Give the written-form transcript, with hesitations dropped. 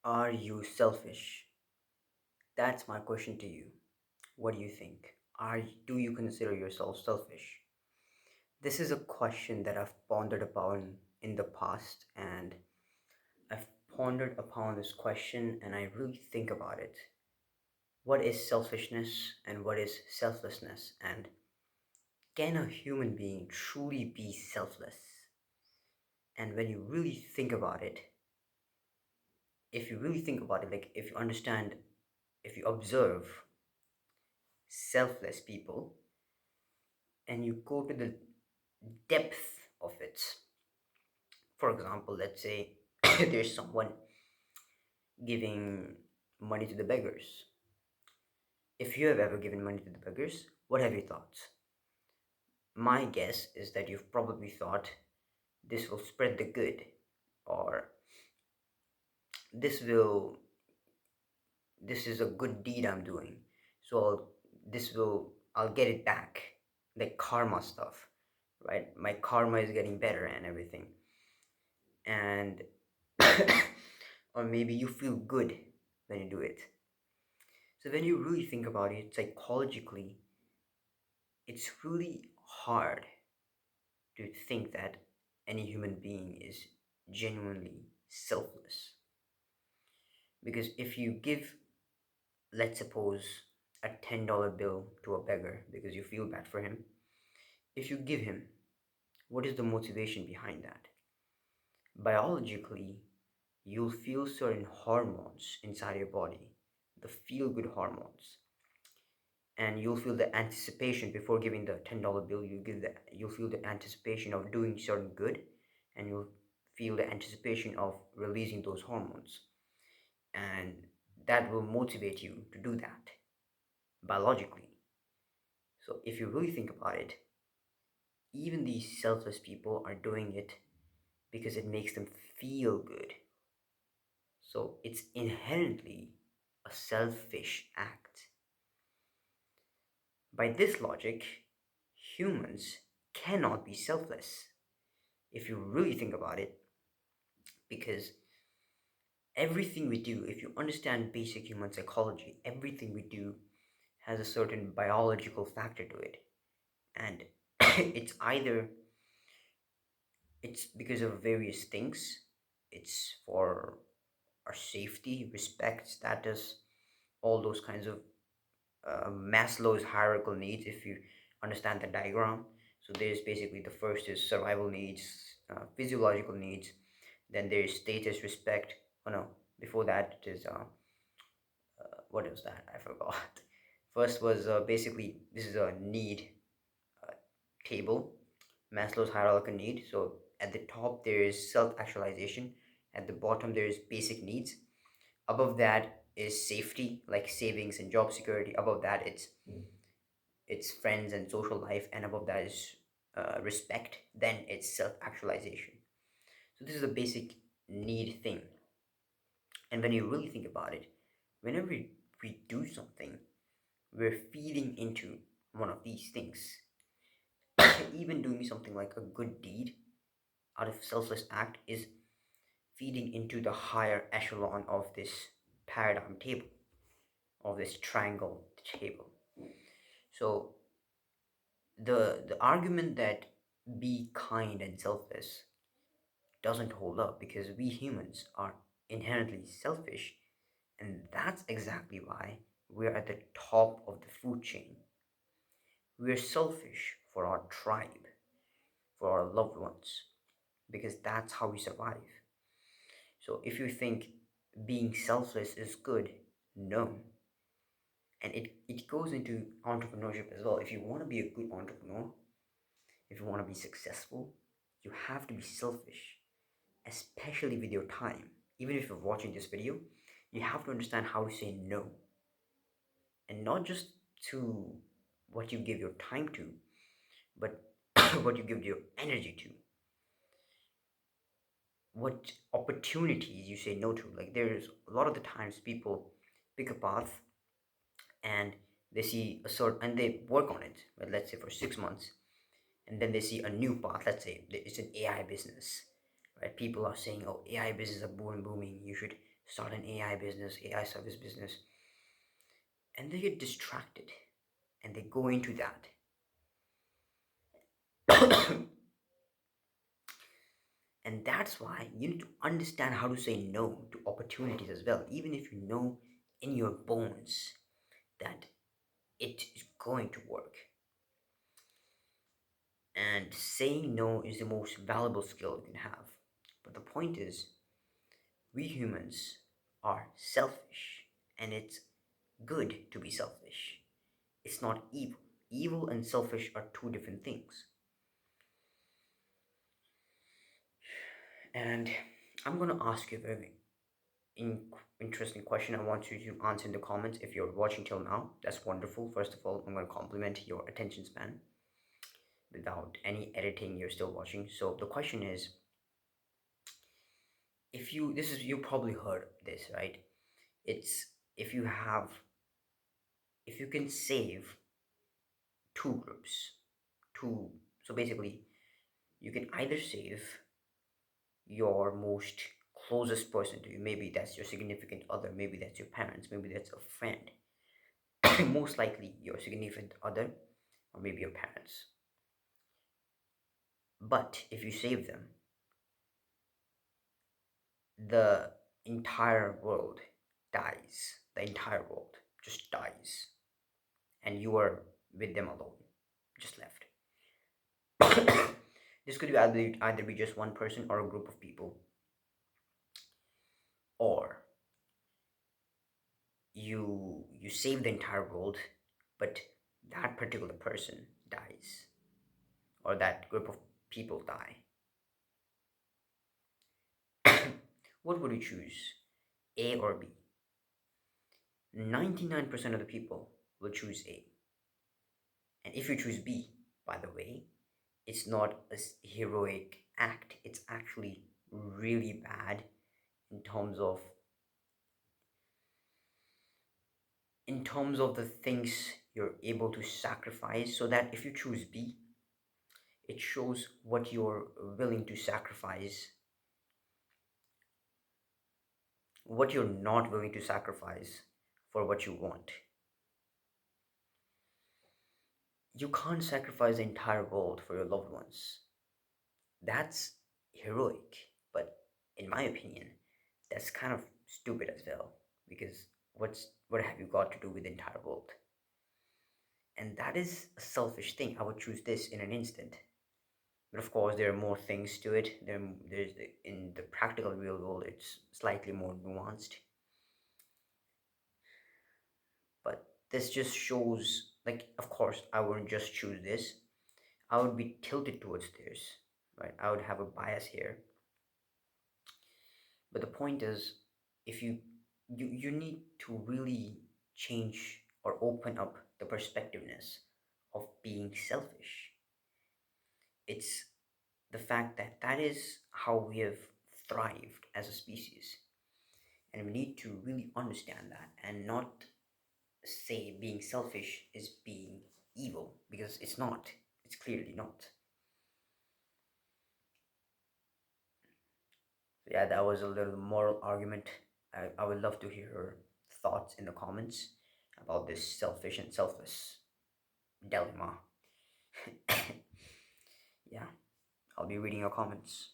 Are you selfish? That's my question to you. What do you think? Do you consider yourself selfish? This is a question that I've pondered upon in the past, and I've pondered upon this question and I really think about it. What is selfishness and what is selflessness? And can a human being truly be selfless? And when you really think about it, if you really think about it, like if you understand, if you observe selfless people, and you go to the depth of it. For example, let's say there's someone giving money to the beggars. If you have ever given money to the beggars, what have you thought? My guess is that you've probably thought this will spread the good, or this will this is a good deed I'm doing, so I'll get it back, like karma stuff, right? My karma is getting better and everything, and or maybe you feel good when you do it. So when you really think about it psychologically, it's really hard to think that any human being is genuinely selfless. Because if you give, let's suppose, a $10 bill to a beggar because you feel bad for him, if you give him, what is the motivation behind that? Biologically, you'll feel certain hormones inside your body, the feel good hormones, and you'll feel the anticipation before giving the $10 bill. You'll feel the anticipation of doing certain good, and you'll feel the anticipation of releasing those hormones, and that will motivate you to do that biologically. So if you really think about it, even these selfless people are doing it because it makes them feel good. So it's inherently a selfish act. By this logic, humans cannot be selfless if you really think about it, because everything we do, if you understand basic human psychology, everything we do has a certain biological factor to it. And it's because of various things. It's for our safety, respect, status, all those kinds of Maslow's hierarchical needs, if you understand the diagram. So there's basically the first is survival needs, physiological needs, then there's status, respect. Oh no, before that it is what was that? I forgot. First was basically this is a need uh, table, Maslow's hierarchical need. So at the top there is self-actualization. At the bottom there is basic needs. Above that is safety, like savings and job security. Above that it's friends and social life, and above that is respect. Then it's self-actualization. So this is a basic need thing. And when you really think about it, whenever we do something, we're feeding into one of these things. Even doing something like a good deed out of selfless act is feeding into the higher echelon of this paradigm table, of this triangle table. So the argument that be kind and selfless doesn't hold up, because we humans are inherently selfish, and that's exactly why we're at the top of the food chain. We're selfish for our tribe, for our loved ones, because that's how we survive. So if you think being selfless is good, no. And it goes into entrepreneurship as well. If you want to be a good entrepreneur, if you want to be successful, you have to be selfish, especially with your time. Even if you're watching this video, you have to understand how to say no, and not just to what you give your time to, but what you give your energy to, what opportunities you say no to. Like there's a lot of the times people pick a path and they see a sort and they work on it, but let's say for 6 months, and then they see a new path. Let's say it's an AI business, right? People are saying, "Oh, AI business are booming. You should start an AI business, AI service business, and they get distracted and they go into that. And that's why you need to understand how to say no to opportunities as well, even if you know in your bones that it is going to work. And saying no is the most valuable skill you can have. But the point is, we humans are selfish, and it's good to be selfish. It's not evil. Evil and selfish are two different things. And I'm gonna ask you a very interesting question. I want you to answer in the comments. If you're watching till now, that's wonderful. First of all, I'm gonna compliment your attention span. Without any editing, you're still watching. So the question is, if you this is you probably heard this, right? It's if you have if you can save two groups, two so basically you can either save your most closest person to you. Maybe that's your significant other, maybe that's your parents, maybe that's a friend. Most likely your significant other, or maybe your parents. But if you save them, the entire world dies. The entire world just dies. And you are with them alone, just left. This could either be just one person or a group of people, or you save the entire world, but that particular person dies, or that group of people die. What would you choose, A or B? 99% of the people will choose A. And if you choose B, by the way, it's not a heroic act. It's actually really bad in terms of the things you're able to sacrifice. So that if you choose B, it shows what you're willing to sacrifice, what you're not willing to sacrifice for what you want. You can't sacrifice the entire world for your loved ones. That's heroic, but in my opinion, that's kind of stupid as well, because what have you got to do with the entire world? And that is a selfish thing. I would choose this in an instant. But of course, there are more things to it. In the practical real world, it's slightly more nuanced. But this just shows, like, of course, I wouldn't just choose this. I would be tilted towards this, right? I would have a bias here. But the point is, if you need to really change or open up the perspectiveness of being selfish. It's the fact that that is how we have thrived as a species, and we need to really understand that and not say being selfish is being evil, because it's not. It's clearly not. So yeah, that was a little moral argument. I would love to hear your thoughts in the comments about this selfish and selfless dilemma. Yeah, I'll be reading your comments.